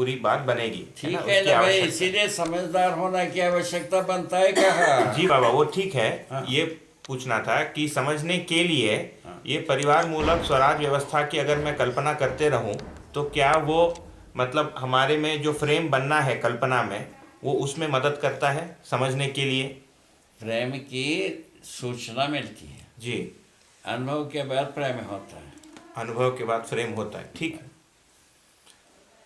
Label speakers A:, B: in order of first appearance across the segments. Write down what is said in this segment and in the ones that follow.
A: पूरी बात बनेगी।
B: ठीक है
A: उसकी
B: ना भाई,
A: आवश्यकता-
B: इसीलिए समझदार होने की आवश्यकता बनता है कहा।
A: जी बाबा वो ठीक है।
B: हाँ।
A: ये पूछना था कि समझने के लिए ये परिवार मूलक स्वराज व्यवस्था की अगर मैं कल्पना करते रहूं तो क्या वो मतलब हमारे में जो फ्रेम बनना है कल्पना में वो उसमें मदद करता है समझने के लिए?
B: प्रेम की सूचना मिलती है,
A: जी।
B: अनुभव के बाद प्रेम होता है।
A: अनुभव के बाद फ्रेम होता है, ठीक है।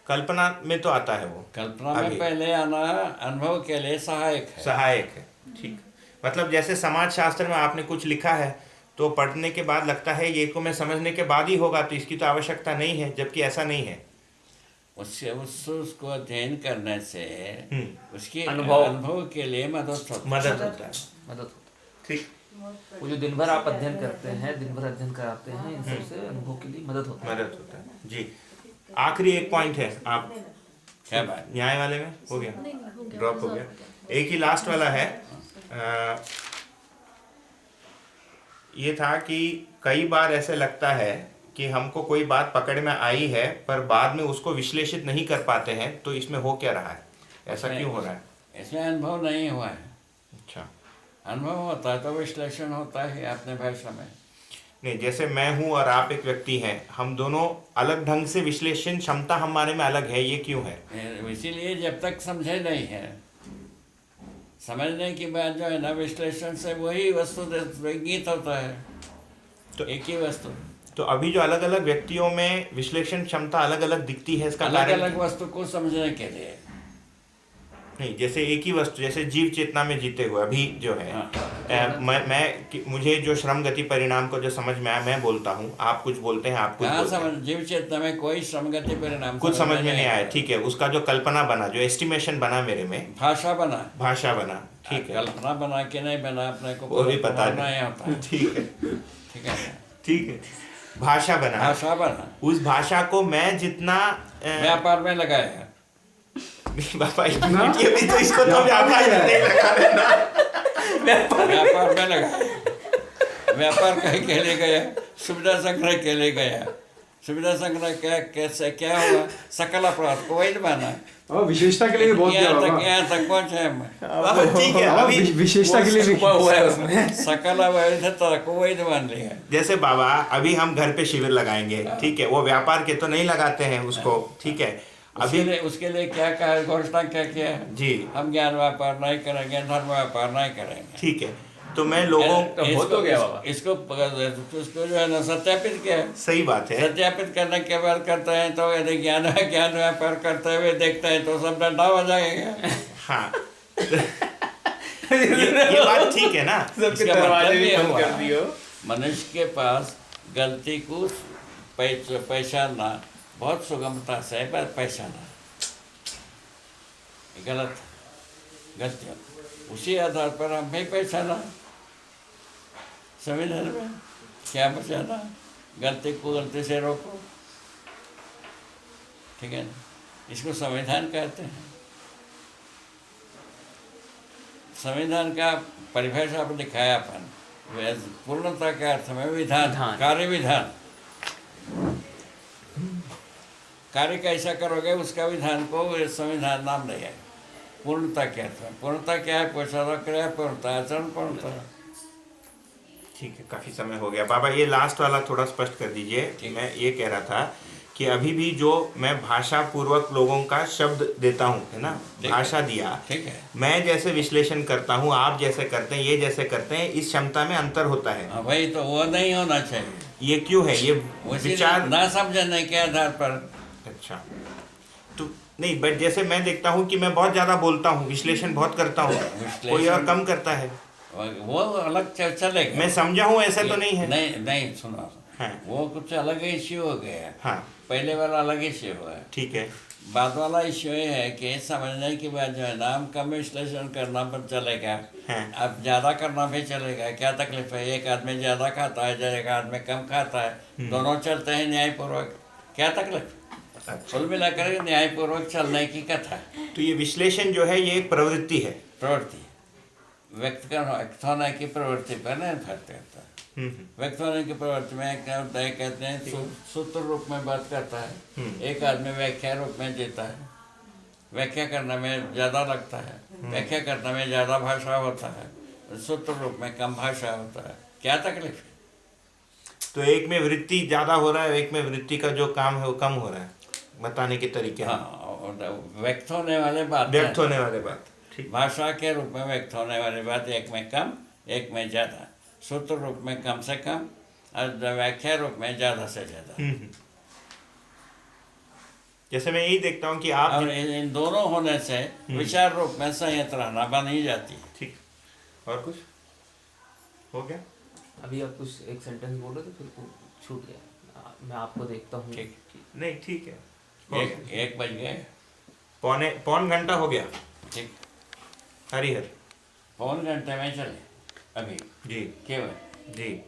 A: कल्पना में तो आता है वो,
B: कल्पना
A: आगे
B: में पहले आना अनुभव के लिए सहायक है।
A: सहायक है, ठीक। मतलब जैसे समाज शास्त्र में आपने कुछ लिखा है तो पढ़ने के बाद लगता है ये को मैं समझने के बाद ही होगा, तो इसकी तो आवश्यकता नहीं है, जबकि ऐसा नहीं है।
B: उसको अध्ययन करने से उसकी
C: अनुभव
B: अनुभव के लिए
A: मदद होता है।
C: मदद होता
A: ठीक।
C: है। वो जो दिन भर आप अध्ययन करते हैं, दिन भर अध्ययन कराते हैं, इन सबसे अनुभव के लिए मदद होता है।
A: मदद होता है जी। आखिरी एक पॉइंट है, आप
B: क्या बात?
A: न्याय वाले में हो गया, ड्रॉप हो गया। एक ही लास्ट वाला है। ये था कि कई बार ऐसे लगता है कि हमको कोई बात पकड़ में आई है पर बाद में उसको विश्लेषित नहीं कर पाते हैं, तो इसमें हो क्या रहा है, ऐसा क्यों हो रहा है?
B: इसमें अनुभव नहीं हुआ है।
A: अच्छा।
B: अनुभव होता है तो विश्लेषण होता है अपने भाषा में।
A: नहीं, जैसे मैं हूँ और आप एक व्यक्ति हैं, हम दोनों अलग ढंग से विश्लेषण क्षमता हमारे में अलग है, ये क्यों है?
B: इसीलिए जब तक समझे नहीं है, समझने की बात जो है ना, विश्लेषण से वही वस्तु इंगित होता है,
A: तो
B: एक ही वस्तु।
A: तो अभी जो अलग अलग व्यक्तियों में विश्लेषण क्षमता अलग अलग दिखती है, इसका
B: अलग
A: कारण
B: अलग
A: क्या?
B: वस्तु को समझने के लिए।
A: नहीं, जैसे एक ही वस्तु, जैसे जीव चेतना में जीते हुए अभी जो है, मुझे जो श्रम गति परिणाम को जो समझ में आया मैं बोलता हूँ, आप कुछ बोलते हैं, आप कुछ
B: कहाँ
A: बोलते हैं।
B: समझ, जीव चेतना में कोई श्रमगति परिणाम
A: कुछ समझ में नहीं आया, ठीक है। उसका जो कल्पना बना, जो एस्टिमेशन बना मेरे में,
B: भाषा बना,
A: भाषा बना, ठीक है।
B: कल्पना बना कि नहीं बना अपने को
A: वो भी पता
B: नहीं होता है।
A: ठीक है,
B: ठीक है,
A: ठीक है। भाषा बना,
B: भाषा बना,
A: उस भाषा को मैं जितना
B: व्यापार में लगाया।
A: बाबा अभी तो इसको तो व्यापार में नहीं लगा देना।
B: व्यापार में लगाया, व्यापार कहीं के लिए गया, सुविधा संग्रह के लिए गया। सुविधा संग्रह क्या, कैसे क्या हुआ, सकल अपराध को वैध माना।
D: विशेषता के लिए भी बहुत दिया बाबा।
B: यहाँ तक पहुँचे हम।
A: बाबा ठीक है, अभी
D: विशेषता के लिए भी
C: छुपा हुआ है उसमें।
B: सकल अवैध को वैध मान लिया।
A: जैसे बाबा अभी हम घर पे शिविर लगाएंगे, ठीक है, वो व्यापार के तो नहीं लगाते हैं उसको, ठीक है। अभी
B: उसके लिए क्या कहा, घोषणा क्या किया है
A: जी,
B: हम ज्ञान व्यापार नहीं करेंगे, धर्म व्यापार नहीं करेंगे।
A: ठीक है। तो मैं लोगों
C: हो तो गया बाबा।
B: इसको उसको जो है ना सत्यापित किया है।
A: सही बात है,
B: सत्यापित करने के बाद करते हैं तो यदि ज्ञान व्यापार करते हुए देखते हैं तो सब डंडा हो जाएगा।
A: हाँ। ये बात ठीक है ना।
B: इसका मतलब ये हुआ, मनुष्य के पास गलती को पहचानना बहुत सुगमता से पहचाना, गलतियों उसी आधार पर हम भी पहचाना। संविधान में क्या पहचाना, गलती को गलती से रोको, ठीक है ना, इसको संविधान कहते हैं। संविधान का परिभाषा पर दिखाया अपन, पूर्णता के अर्थ में विधान, कार्य विधान। कार्य कैसा करोगे उसका विधान को संविधान नाम नहीं है। पूर्णता क्या है, पूर्णता क्या है, पोषण क्रिया पूर्णता, आचरण पूर्णता।
A: ठीक है, काफी समय हो गया बाबा, ये लास्ट वाला थोड़ा स्पष्ट कर दीजिए। मैं ये कह रहा था कि अभी भी जो मैं भाषा पूर्वक लोगों का शब्द देता हूँ, है ना, भाषा दिया,
B: ठीक है,
A: मैं जैसे विश्लेषण करता हूँ, आप जैसे करते हैं, ये जैसे करते हैं, इस क्षमता में अंतर होता है।
B: भाई तो वो नहीं होना चाहिए।
A: ये क्यों है? ये विचार
B: ना समझने के आधार पर।
A: अच्छा, तो नहीं, बट जैसे मैं देखता हूँ कि मैं बहुत ज़्यादा बोलता हूँ, विश्लेषण बहुत करता हूँ, कोई और कम करता है,
B: वो अलग चलेगा।
A: मैं समझा हूँ, ऐसा तो नहीं है।
B: नहीं नहीं, सुनो,
A: हाँ,
B: वो कुछ अलग इश्यू हो गया।
A: हाँ,
B: पहले वाला अलग इश्यू हुआ है,
A: ठीक है।
B: बाद वाला इश्यू ये है कि समझने के बाद जो है ना, हम कम विश्लेषण करना पर चलेगा।
A: हाँ।
B: अब ज़्यादा करना भी चलेगा, क्या तकलीफ है? एक आदमी ज़्यादा खाता है, एक आदमी कम खाता है, दोनों चलते हैं न्यायपूर्वक, क्या तकलीफ?
A: अच्छा,
B: कुल मिलाकर न्यायपूर्वक चलने की कथा।
A: तो ये विश्लेषण जो है ये एक प्रवृत्ति है,
B: प्रवृत्ति व्यक्त होने की प्रवृत्ति पर निर्भर करता है। व्यक्त होने की प्रवृत्ति में क्या होता है, कहते हैं सूत्र रूप में बात करता है, एक आदमी व्याख्या रूप में देता है, व्याख्या करने में ज़्यादा लगता है, व्याख्या करने में ज़्यादा भाषा होता है, सूत्र रूप में कम भाषा होता है, क्या तकलीफ है?
A: तो एक में वृत्ति ज्यादा हो रहा है, एक में वृत्ति का जो काम है वो कम हो रहा है, बताने के तरीके हैं।
B: हाँ, और व्यक्त होने वाले बात
A: व्यक्त होने वाले बात, ठीक।
B: भाषा के रूप में व्यक्त होने वाली बात एक में कम, एक में ज़्यादा, सूत्र रूप में कम से कम और व्याख्या रूप में ज़्यादा से ज़्यादा।
A: जैसे मैं यही देखता हूँ कि आप
B: और इन दोनों होने से विचार रूप में संयत रहना बन ही जाती है।
A: ठीक, और कुछ हो गया?
C: अभी आप कुछ एक सेंटेंस बोलो तो फिर वो छूट गया। मैं आपको देखता हूँ।
B: ठीक।
A: नहीं ठीक है, हो
B: एक
A: गया।
B: 1 बज गए।
A: पौन घंटा हो गया।
B: ठीक,
A: हरिहर
B: पौन घंटे में चले अभी
A: जी
B: केवल।
A: जी।